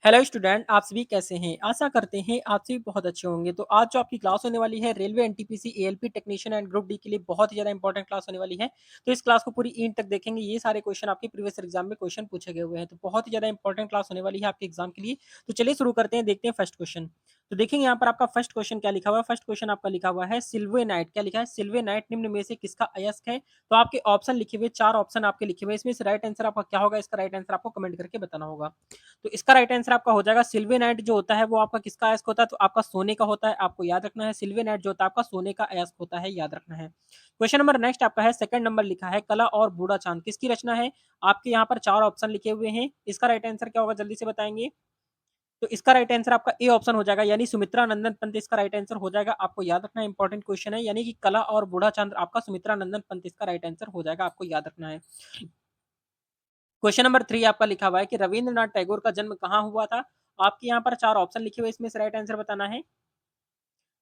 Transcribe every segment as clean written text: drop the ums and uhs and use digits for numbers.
Hello student, आप सभी कैसे हैं? आशा करते हैं आप सभी बहुत अच्छे होंगे। तो आज जो आपकी क्लास होने वाली है railway NTPC ALP technician and group D के लिए बहुत ही ज़्यादा इंपॉर्टेंट क्लास होने वाली है। तो इस क्लास को पूरी एंड तक देखेंगे। ये सारे क्वेश्चन आपके प्रीवियस एग्जाम में क्वेश्चन पूछे गए हुए हैं। तो बहुत ही ज़्यादा इंपॉर्टेंट क्लास होने वाली है आपके एग्जाम के लिए। तो चलिए शुरू करते हैं, देखते हैं फर्स्ट क्वेश्चन। तो देखेंगे यहाँ पर आपका फर्स्ट क्वेश्चन क्या लिखा हुआ है। फर्स्ट क्वेश्चन आपका लिखा हुआ है सिल्वे नाइट। क्या लिखा है? सिल्वे नाइट निम्न में से किसका अयस्क है? तो आपके ऑप्शन लिखे हुए, 4 ऑप्शन आपके लिखे हुए, इसमें से राइट आंसर आपका क्या होगा? इसका राइट आंसर आपको कमेंट करके बताना होगा। तो इसका राइट आंसर आपका हो जाएगा सिल्वेनाइट जो होता है वो आपका किसका अयस्क होता है? तो आपका सोने का होता है, आपको याद रखना है। सिल्वेनाइट जो होता है आपका सोने का अयस्क होता है, याद रखना है। क्वेश्चन नंबर नेक्स्ट आपका है, सेकंड नंबर लिखा है कला और बूढ़ा चांद किसकी रचना है? आपके यहाँ पर 4 ऑप्शन लिखे हुए हैं। इसका राइट आंसर क्या होगा जल्दी से बताएंगे? तो इसका राइट आंसर आपका ए ऑप्शन हो जाएगा, यानी सुमित्रा नंदन पंत इसका राइट आंसर हो जाएगा। आपको याद रखना है, इंपॉर्टेंट क्वेश्चन है, यानी कि कला और बूढ़ा चांद आपका सुमित्रा नंदन पंत इसका राइट आंसर हो जाएगा, आपको याद रखना है। क्वेश्चन नंबर 3 आपका लिखा हुआ है कि रविंद्रनाथ टैगोर का जन्म कहाँ हुआ था? आपके यहाँ पर 4 ऑप्शन लिखे हुए, इसमें से राइट आंसर बताना है।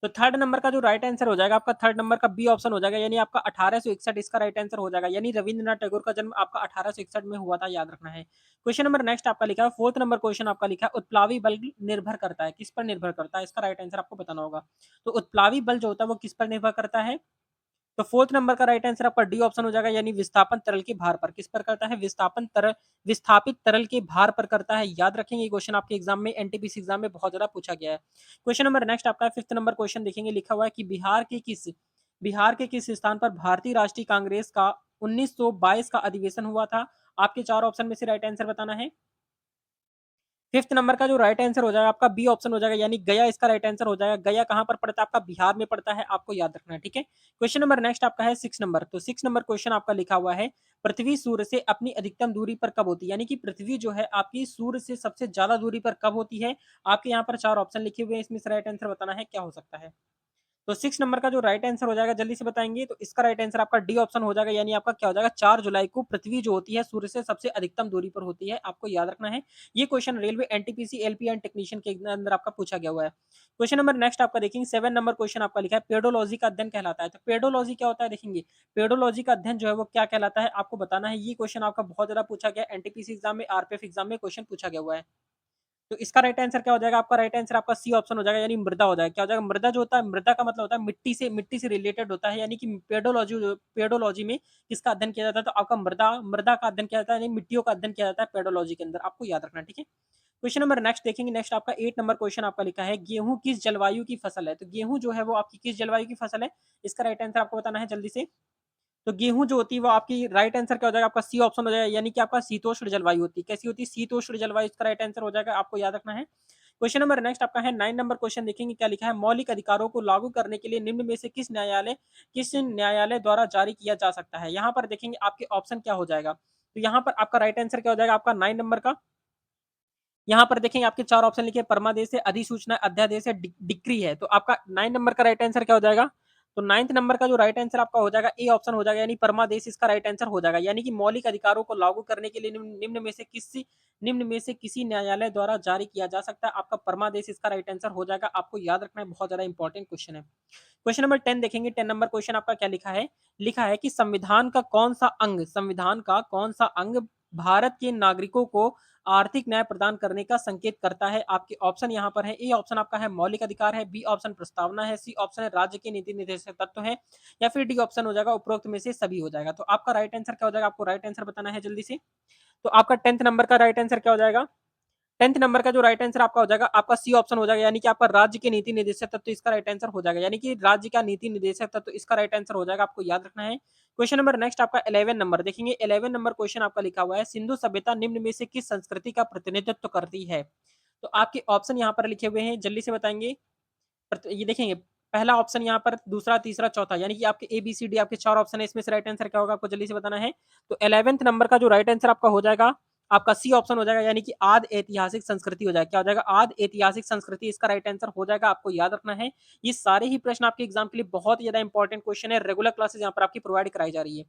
तो थर्ड नंबर का जो राइट आंसर हो जाएगा आपका, थर्ड नंबर का बी ऑप्शन हो जाएगा, यानी आपका 1861 इसका राइट आंसर हो जाएगा, यानी रविंद्रनाथ टैगोर का जन्म आपका 1861 में हुआ था, याद रखना है। क्वेश्चन नंबर नेक्स्ट आपका लिखा है, फोर्थ नंबर क्वेश्चन आपका लिखा है उत्प्लावी बल निर्भर करता है, किस पर निर्भर करता है? इसका राइट आंसर आपको बताना होगा। तो उत्प्लावी बल जो होता है वो किस पर निर्भर करता है? तो फोर्थ नंबर का राइट आंसर आपका डी ऑप्शन हो जाएगा, यानी विस्थापन तरल के भार पर। किस पर करता है? विस्थापित तरल के भार पर करता है, याद रखेंगे। क्वेश्चन आपके एग्जाम में, एनटीपीसी एग्जाम में बहुत ज्यादा पूछा गया है। क्वेश्चन नंबर नेक्स्ट आपका है, फिफ्थ नंबर क्वेश्चन देखेंगे, लिखा हुआ है कि बिहार के किस स्थान पर भारतीय राष्ट्रीय कांग्रेस का 1922 का अधिवेशन हुआ था? आपके 4 ऑप्शन में से राइट आंसर बताना है। फिफ्थ नंबर का जो राइट आंसर हो जाएगा आपका बी ऑप्शन हो जाएगा, यानी गया इसका राइट आंसर हो जाएगा। गया कहां पर पड़ता है? आपका बिहार में पड़ता है, आपको याद रखना है, ठीक है। क्वेश्चन नंबर नेक्स्ट आपका है 6 नंबर। तो 6 नंबर क्वेश्चन आपका लिखा हुआ है, पृथ्वी सूर्य से अपनी अधिकतम दूरी पर कब होती है? यानी कि पृथ्वी जो है आपकी सूर्य से सबसे ज्यादा दूरी पर कब होती है? आपके यहाँ पर 4 ऑप्शन लिखे हुए हैं, इसमें से राइट आंसर बताना है, क्या हो सकता है? तो 6 नंबर का जो राइट आंसर हो जाएगा जल्दी से बताएंगे। तो इसका राइट आंसर आपका डी ऑप्शन हो जाएगा, यानी आपका क्या हो जाएगा, 4 जुलाई को पृथ्वी जो होती है सूर्य से सबसे अधिकतम दूरी पर होती है, आपको याद रखना है। ये question railway NTPC LP and technician के अंदर आपका पूछा गया हुआ है। क्वेश्चन नंबर नेक्स्ट आपका देखेंगे, 7 नंबर क्वेश्चन आपका लिखा है पेडोलॉजी का अध्ययन कहलाता है। तो पेडोलॉजी क्या होता है देखेंगे, पेडोलॉजी का अध्ययन जो है वो क्या कहलाता है आपको बताना है। ये क्वेश्चन आपका बहुत ज्यादा पूछा गया, एनटीपीसी एग्जाम में, आरपीएफ एग्जाम में क्वेश्चन पूछा गया हुआ है। तो इसका राइट आंसर क्या हो जाएगा? आपका राइट आंसर आपका सी ऑप्शन हो जाएगा, यानी मृदा हो जाएगा। क्या हो जाएगा? मृदा जो होता है, मृदा का मतलब होता है मिट्टी से रिलेटेड होता है, यानी कि पेडोलॉजी में किसका अध्ययन किया जाता है? तो आपका मृदा मृदा का अध्ययन किया जाता है, यानी मिट्टियों का अध्ययन किया जाता है पेडोलॉजी के अंदर, आपको याद रखना है, ठीक है। क्वेश्चन नंबर नेक्स्ट देखेंगे, नेक्स्ट आपका 8 नंबर क्वेश्चन आपका लिखा है गेहूं किस जलवायु की फसल है? तो गेहूं जो है वो आपकी किस जलवायु की फसल है? इसका राइट आंसर आपको बताना है जल्दी से। तो गेहूं जो होती है वो आपकी राइट आंसर क्या हो जाएगा? आपका सी ऑप्शन हो जाएगा, यानी कि आपका शीतोष्ण जलवायु होती है। कैसी होती है? शीतोष्ण जलवायु, इसका राइट आंसर हो जाएगा, आपको याद रखना है। क्वेश्चन नंबर नेक्स्ट आपका है 9 नंबर क्वेश्चन देखेंगे, क्या लिखा है, मौलिक अधिकारों को लागू करने के लिए निम्न में से किस न्यायालय द्वारा जारी किया जा सकता है? यहाँ पर देखेंगे आपके ऑप्शन क्या हो जाएगा। तो यहाँ पर आपका राइट आंसर क्या हो जाएगा आपका 9 नंबर का। यहाँ पर देखेंगे आपके 4 ऑप्शन लिखे, परमादेश है, अधिसूचना, अध्यादेश है, डिक्री है। तो आपका 9 नंबर का राइट आंसर क्या हो जाएगा? तो 9th नंबर का जो राइट आंसर आपका हो जाएगा ए ऑप्शन हो जाएगा, यानी परमादेश इसका राइट आंसर हो जाएगा। यानी कि मौलिक अधिकारों को लागू करने के लिए निम्न में से किसी न्यायालय द्वारा जारी किया जा सकता है, आपका परमादेश इसका राइट आंसर हो जाएगा, आपको याद रखना है, बहुत ज्यादा इंपॉर्टेंट क्वेश्चन है। क्वेश्चन नंबर 10 देखेंगे, 10 नंबर क्वेश्चन आपका क्या लिखा है, लिखा है कि संविधान का कौन सा अंग भारत के नागरिकों को आर्थिक न्याय प्रदान करने का संकेत करता है? आपके ऑप्शन यहाँ पर है, ए ऑप्शन आपका है मौलिक अधिकार है, बी ऑप्शन प्रस्तावना है, सी ऑप्शन है राज्य के नीति निर्देशक तत्व है, या फिर डी ऑप्शन हो जाएगा उपरोक्त में से सभी हो जाएगा। तो आपका राइट आंसर क्या हो जाएगा? आपको राइट आंसर बताना है जल्दी से। तो आपका 10th नंबर का राइट आंसर क्या हो जाएगा? 10th नंबर का जो राइट आंसर आपका हो जाएगा, आपका सी ऑप्शन हो जाएगा, यानी कि आपका राज्य के नीति निर्देशक तत्व इसका राइट आंसर हो जाएगा, यानी कि राज्य का नीति निर्देशक तत्व इसका राइट आंसर हो जाएगा, आपको याद रखना है। क्वेश्चन नंबर नेक्स्ट आपका 11 नंबर देखेंगे, 11 नंबर क्वेश्चन आपका लिखा हुआ है सिंधु सभ्यता निम्न में से किस संस्कृति का प्रतिनिधित्व करती है? तो आपके ऑप्शन यहाँ पर लिखे हुए हैं, जल्दी से बताएंगे। ये देखेंगे, पहला ऑप्शन यहाँ पर, दूसरा, तीसरा, चौथा, यानी कि आपके ए बी सी डी आपके 4 ऑप्शन है, इसमें से राइट आंसर क्या होगा आपको जल्दी से बताना है। तो 11th नंबर का जो राइट आंसर आपका हो जाएगा, आपका सी ऑप्शन हो जाएगा, यानी कि आद ऐतिहासिक संस्कृति हो जाएगा। क्या हो जाएगा? आद ऐतिहासिक संस्कृति इसका राइट आंसर हो जाएगा, आपको याद रखना है। ये सारे ही प्रश्न आपके एग्जाम के लिए बहुत ही ज्यादा इंपॉर्टेंट क्वेश्चन है, रेगुलर क्लासेस यहाँ पर आपकी प्रोवाइड कराई जा रही है।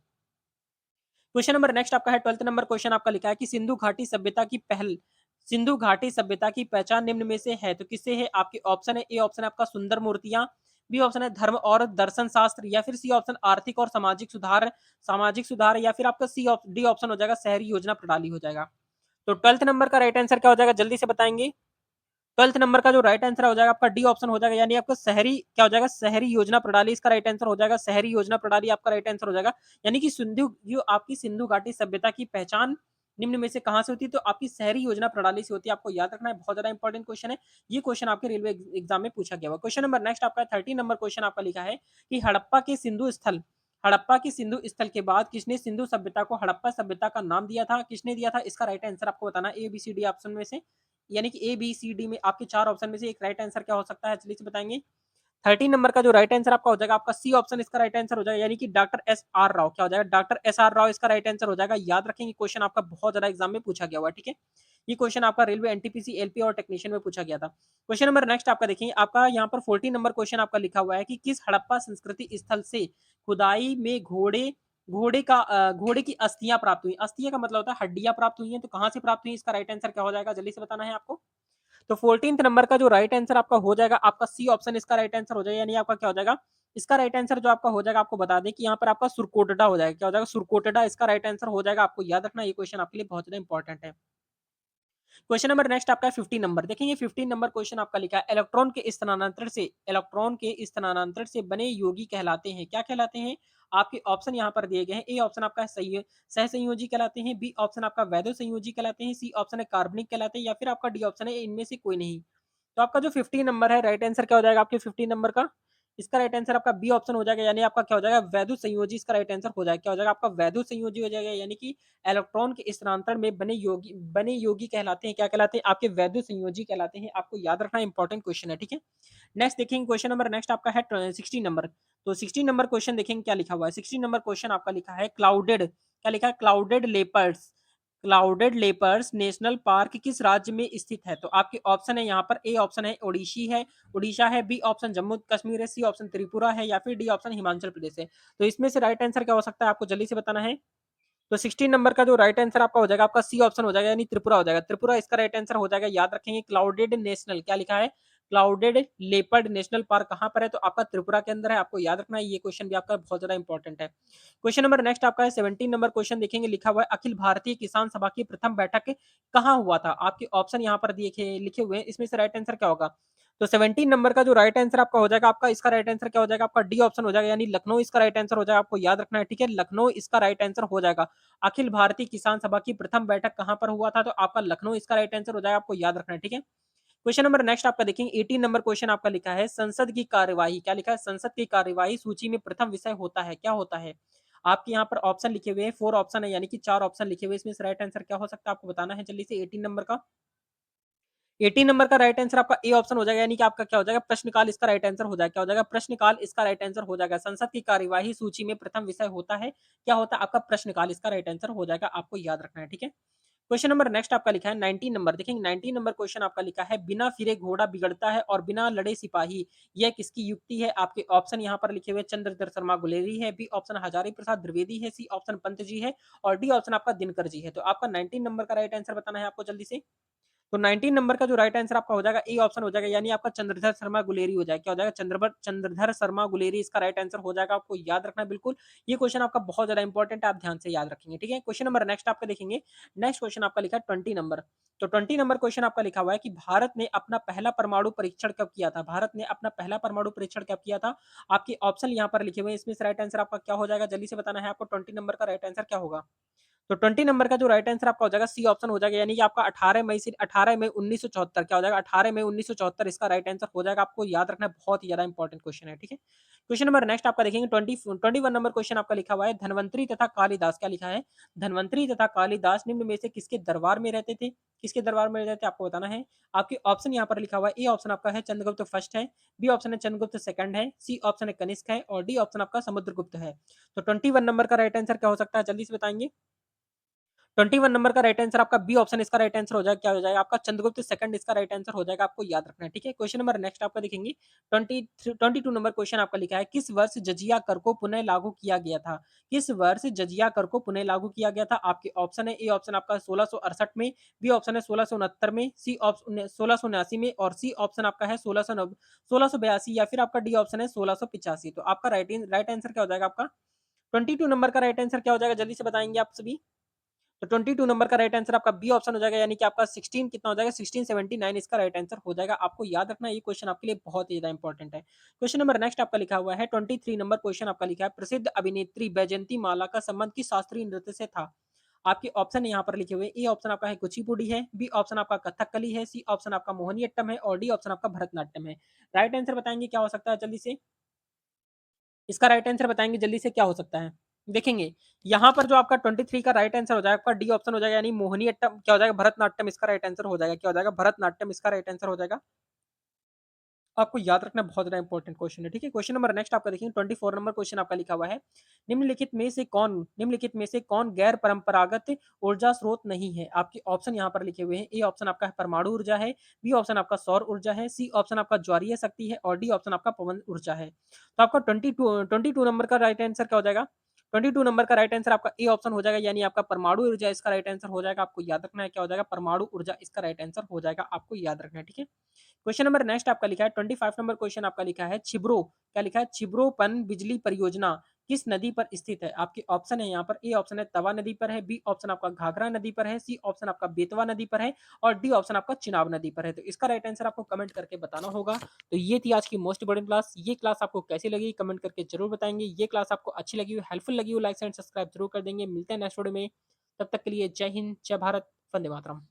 क्वेश्चन नंबर नेक्स्ट आपका है 12th नंबर क्वेश्चन आपका लिखा है कि सिंधु घाटी सभ्यता की पहचान निम्न में से है, तो किससे है? आपके ऑप्शन है, ए ऑप्शन है आपका सुंदर मूर्तियां, बी ऑप्शन है धर्म और दर्शन शास्त्र, या फिर सी ऑप्शन आर्थिक और सामाजिक सुधार, या फिर आपका डी ऑप्शन हो जाएगा शहरी योजना प्रणाली हो जाएगा। तो 12th नंबर का राइट आंसर क्या हो जाएगा, जल्दी से बताएंगे। 12th नंबर का जो राइट आंसर हो जाएगा आपका डी ऑप्शन हो जाएगा, यानी आपका शहरी क्या हो जाएगा, शहरी योजना प्रणाली इसका राइट आंसर हो जाएगा। शहरी योजना प्रणाली आपका राइट आंसर हो जाएगा। यानी कि सिंधु जो आपकी सिंधु घाटी सभ्यता की पहचान निम्न में से कहां से होती है, तो आपकी शहरी योजना प्रणाली से होती है। आपको याद रखना है, बहुत ज्यादा इंपॉर्टेंट क्वेश्चन है। ये क्वेश्चन आपके रेलवे एग्जाम में पूछा गया हुआ क्वेश्चन। नंबर नेक्स्ट आपका 13 नंबर क्वेश्चन आपका लिखा है कि हड़प्पा के सिंधु स्थल के बाद किसने सिंधु सभ्यता को हड़प्पा सभ्यता का नाम दिया था, किसने दिया था, इसका राइट आंसर आपको बताना है। A B C D option में से, यानी कि ए बी सी डी में आपके 4 ऑप्शन में से एक राइट आंसर क्या हो सकता है, चलिए से बताएंगे। 13 नंबर का जो राइट आंसर आपका हो जाएगा, आपका सी ऑप्शन इसका राइट आंसर हो जाएगा, यानी कि डॉक्टर एस आर राव क्या हो जाएगा, डॉक्टर एस आर राव इसका राइट आंसर हो जाएगा। याद रखेंगे, क्वेश्चन आपका बहुत ज्यादा एग्जाम में पूछा गया हुआ, ठीक है। ये क्वेश्चन आपका रेलवे एनटीपीसी एलपी और टेक्नीशियन में पूछा गया था। क्वेश्चन नंबर नेक्स्ट आपका देखिए, आपका यहाँ पर 14 नंबर क्वेश्चन आपका लिखा हुआ है कि किस हड़प्पा संस्कृति स्थल से खुदाई में घोड़े की अस्थियां प्राप्त हुई। अस्थियां का मतलब होता है हड्डियां प्राप्त हुई हैं, तो कहां से प्राप्त हुई, इसका राइट आंसर क्या हो जाएगा, जल्दी से बताना है आपको। तो 14th नंबर का जो राइट आंसर आपका हो जाएगा, आपका सी ऑप्शन इसका राइट आंसर हो जाएगा, यानी आपका क्या हो जाएगा, इसका राइट आंसर जो आपका हो जाएगा, आपको बता दें कि यहाँ पर आपका सुरकोटडा हो जाएगा, क्या हो जाएगा, सुरकोटडा इसका राइट आंसर हो जाएगा। आपको याद रखना, ये क्वेश्चन आपके लिए बहुत ज्यादा इंपॉर्टेंट है। क्वेश्चन नंबर नेक्स्ट आपका 15 नंबर देखेंगे। 15 नंबर क्वेश्चन आपका लिखा है, इलेक्ट्रॉन के स्थानांतरण से बने योगी कहलाते हैं, क्या कहलाते हैं। आपके ऑप्शन यहाँ पर दिए गए हैं। ए ऑप्शन आपका सह संयोजी कहलाते हैं, बी ऑप्शन आपका वैधो संयोजी कहलाते हैं, सी ऑप्शन है कार्बनिक कहलाते हैं, या फिर आपका डी ऑप्शन है इनमें से कोई नहीं। तो आपका जो 15 नंबर है, राइट आंसर क्या हो जाएगा आपके 15 नंबर का, इसका राइट आंसर आपका बी ऑप्शन हो जाएगा, यानी आपका क्या हो जाएगा, वैधु संयोजी इसका राइट आंसर हो जाएगा। क्या हो जाएगा आपका, वैधु संयोजी हो जाएगा, यानी कि इलेक्ट्रॉन के स्थानांतरण में बने योगी कहलाते हैं, क्या कहलाते हैं, आपके वैधु संयोजी कहलाते हैं। आपको याद रखना, इंपॉर्टेंट क्वेश्चन है, ठीक है। नेक्स्ट देखेंगे, क्वेश्चन नंबर नेक्स्ट आपका है 16 नंबर। तो 16 नंबर क्वेश्चन देखेंगे क्या लिखा हुआ है। 16 नंबर क्वेश्चन आपका लिखा है क्लाउडेड, क्या लिखा है, क्लाउडेड लेपर्स नेशनल पार्क किस राज्य में स्थित है। तो आपके ऑप्शन है यहाँ पर, ए ऑप्शन है उड़ीसा है, बी ऑप्शन जम्मू कश्मीर है, सी ऑप्शन त्रिपुरा है, या फिर डी ऑप्शन हिमाचल प्रदेश है। तो इसमें से राइट आंसर क्या हो सकता है, आपको जल्दी से बताना है। तो 16 नंबर का जो राइट आंसर आपका हो जाएगा, आपका सी ऑप्शन हो जाएगा, यानी त्रिपुरा हो जाएगा। त्रिपुरा इसका राइट आंसर हो जाएगा। याद रखेंगे, क्लाउडेड नेशनल क्या लिखा है, क्लाउडेड लेपर्ड नेशनल पार्क कहां पर है, तो आपका त्रिपुरा के अंदर है। आपको याद रखना है, ये क्वेश्चन भी आपका बहुत ज्यादा इंपॉर्टेंट है। क्वेश्चन नंबर नेक्स्ट आपका है 17 नंबर क्वेश्चन देखेंगे, लिखा हुआ है अखिल भारतीय किसान सभा की प्रथम बैठक कहाँ हुआ था। आपके ऑप्शन यहाँ पर लिखे हुए हैं, इसमें से राइट आंसर क्या होगा। तो 17 नंबर का जो राइट आंसर आपका हो जाएगा, आपका इसका राइट आंसर क्या हो जाएगा, आपका डी ऑप्शन हो जाएगा, यानी लखनऊ इसका राइट आंसर हो जाएगा। आपको याद रखना है, ठीक है, लखनऊ इसका राइट आंसर हो जाएगा। अखिल भारतीय किसान सभा की प्रथम बैठक कहां पर हुआ था, तो आपका लखनऊ इसका राइट आंसर हो जाएगा। आपको याद रखना है, ठीक है। क्वेश्चन नंबर नेक्स्ट आपका देखेंगे, 18 नंबर क्वेश्चन आपका लिखा है संसद की कार्यवाही, क्या लिखा है, संसद की कार्यवाही सूची में प्रथम विषय होता है, क्या होता है। आपके यहाँ पर ऑप्शन लिखे हुए हैं, 4 ऑप्शन है, यानी कि 4 ऑप्शन लिखे हुए, इसमें से राइट आंसर क्या हो सकता है, आपको बताना है जल्दी से। 18 नंबर का 18 नंबर का राइट आंसर आपका ए ऑप्शन हो जाएगा, यानी कि आपका क्या हो जाएगा, प्रश्नकाल इसका राइट आंसर हो जाएगा। क्या हो जाएगा, प्रश्नकाल इसका राइट आंसर हो जाएगा। संसद की कार्यवाही सूची में प्रथम विषय होता है, क्या होता है, आपका प्रश्नकाल इसका राइट आंसर हो जाएगा। आपको याद रखना है, ठीक है। क्वेश्चन नंबर नेक्स्ट आपका लिखा है 19 नंबर देखेंगे। 19 नंबर क्वेश्चन आपका लिखा है बिना फिरे घोड़ा बिगड़ता है और बिना लड़े सिपाही, यह किसकी युक्ति है। आपके ऑप्शन यहाँ पर लिखे हुए चंद्रधर शर्मा गुलेरी है, बी ऑप्शन हजारी प्रसाद द्विवेदी है, सी ऑप्शन पंत जी है, और डी ऑप्शन आपका दिनकर जी है। तो आपका 19 नंबर का राइट आंसर बताना है आपको जल्दी से। तो 19 नंबर का जो राइट आंसर आपका हो जाएगा, ए ऑप्शन हो जाएगा, यानी आपका चंद्रधर शर्मा गुलेरी हो जाएगा। क्या हो जाएगा, चंद्रधर शर्मा गुलेरी इसका राइट आंसर हो जाएगा। आपको याद रखना है बिल्कुल, ये क्वेश्चन आपका बहुत ज्यादा इंपॉर्टेंट है, आप ध्यान से याद रखेंगे, ठीक है। क्वेश्चन नंबर नेक्स्ट आपका देखेंगे। नेक्स्ट क्वेश्चन आपका लिखा है 20 नंबर। तो 20 नंबर क्वेश्चन आपका लिखा हुआ है कि भारत ने अपना पहला परमाणु परीक्षण कब किया था। भारत ने अपना पहला परमाणु परीक्षण कब किया था। आपके ऑप्शन यहाँ पर लिखे हुए हैं, इसमें से राइट आंसर आपका क्या हो जाएगा, जल्दी से बताना है आपको। 20 नंबर का राइट आंसर क्या होगा। तो 20 नंबर का जो राइट आंसर आपका हो जाएगा, सी ऑप्शन हो जाएगा, यानी कि आपका 18 मई 1974 क्या हो जाएगा, 18 मई 1974 इसका राइट आंसर हो जाएगा। आपको याद रखना है, बहुत ही ज्यादा इंपॉर्टेंट क्वेश्चन है, ठीक है। क्वेश्चन नंबर नेक्स्ट आपका देखेंगे 21 नंबर क्वेश्चन आपका लिखा हुआ है धनवंतरी तथा कालिदास, क्या लिखा है, धनवंतरी तथा कालिदास निम्न में से किसके दरबार में रहते थे, किसके दरबार में रहते थे, आपको बताना है। आपके ऑप्शन यहाँ पर लिखा हुआ है, ए ऑप्शन आपका है चंद्रगुप्त फर्स्ट है, बी ऑप्शन है चंद्रगुप्त सेकंड है, सी ऑप्शन है कनिष्क है, और डी ऑप्शन आपका समुद्रगुप्त है। तो 21 नंबर का राइट आंसर क्या हो सकता है, जल्दी से बताएंगे। 21 नंबर का राइट आंसर आपका बी ऑप्शन इसका राइट आंसर हो जाएगा। क्या हो जाएगा, आपका चंद्रगुप्त सेकंड इसका राइट आंसर हो जाएगा। आपको याद रखना है, ठीक है। क्वेश्चन नंबर नेक्स्ट आपका देखेंगे 22 नंबर क्वेश्चन आपका लिखा है किस वर्ष जजिया कर को पुनः लागू किया गया था। किस वर्ष जजिया कर को पुनः लागू किया गया था। आपके ऑप्शन है, ए ऑप्शन आपका 1668 में, बी ऑप्शन है 1669 में, सी ऑप्शन 1679 में, और सी ऑप्शन आपका है 1682, या फिर आपका डी ऑप्शन है 1685। तो आपका राइट आंसर क्या हो जाएगा आपका 22 नंबर का राइट आंसर क्या हो जाएगा, जल्दी से बताएंगे आप सभी। तो 22 नंबर का राइट आंसर आपका बी ऑप्शन हो जाएगा, यानी कि आपका 16 कितना हो जाएगा, 1679 इसका राइट आंसर हो जाएगा। आपको याद रखना ये क्वेश्चन आपके लिए बहुत ही ज्यादा इंपॉर्टेंट है। क्वेश्चन नंबर नेक्स्ट आपका लिखा हुआ है 23 नंबर क्वेश्चन आपका लिखा है, प्रसिद्ध अभिनेत्री बैजंती माला का संबंध किस शास्त्रीय नृत्य से था? आपके ऑप्शन यहाँ पर लिखे हुए, ए ऑप्शन आपका है कुचिपुड़ी है, बी ऑप्शन आपका कथकली है, सी ऑप्शन आपका मोहिनीअट्टम है और डी ऑप्शन आपका भरतनाट्यम है। राइट आंसर बताएंगे क्या हो सकता है जल्दी से, इसका राइट आंसर बताएंगे जल्दी से क्या हो सकता है। देखेंगे यहाँ पर जो आपका 23 का राइट आंसर हो जाएगा आपका डी ऑप्शन हो जाएगा, यानी मोहिनीअट्टम क्या हो जाएगा, भरतनाट्यम इसका राइट आंसर हो जाएगा, क्या हो जाएगा, भरतनाट्यम इसका राइट आंसर हो जाएगा। आपको याद रखना बहुत ज़्यादा इंपॉर्टेंट क्वेश्चन है, ठीक है। क्वेश्चन नंबर नेक्स्ट आपका देखिए 24 नंबर क्वेश्चन आपका लिखा हुआ है, निम्नलिखित में से कौन गैर परंपरागत ऊर्जा स्रोत नहीं है? आपके ऑप्शन यहाँ पर लिखे हुए हैं, ए ऑप्शन आपका परमाणु ऊर्जा है, बी ऑप्शन आपका सौर ऊर्जा है, सी ऑप्शन आपका ज्वारीय शक्ति है और डी ऑप्शन आपका पवन ऊर्जा है। तो आपका 22 नंबर का राइट आंसर क्या हो जाएगा, 22 नंबर का राइट आंसर आपका ए ऑप्शन हो जाएगा, यानी आपका परमाणु ऊर्जा इसका राइट आंसर हो जाएगा। आपको याद रखना है क्या हो जाएगा, परमाणु ऊर्जा इसका राइट आंसर हो जाएगा, आपको याद रखना है, ठीक है। क्वेश्चन नंबर नेक्स्ट आपका लिखा है 25 नंबर क्वेश्चन आपका लिखा है, छिब्रो क्या लिखा है, छिब्रो पन बिजली परियोजना किस नदी पर स्थित है? आपके ऑप्शन है यहाँ पर, ए ऑप्शन है तवा नदी पर है, बी ऑप्शन आपका घाघरा नदी पर है, सी ऑप्शन आपका बेतवा नदी पर है और डी ऑप्शन आपका चिनाब नदी पर है। तो इसका राइट आंसर आपको कमेंट करके बताना होगा। तो ये थी आज की मोस्ट इंपोर्टेंट क्लास। ये क्लास आपको कैसी लगी कमेंट करके जरूर बताएंगे। ये क्लास आपको अच्छी लगी हो, हेल्पफुल लगी हो, लाइक एंड सब्सक्राइब जरूर कर देंगे। मिलते हैं नेक्स्ट वीडियो में, तब तक के लिए जय हिंद, जय भारत, वंदे मातरम।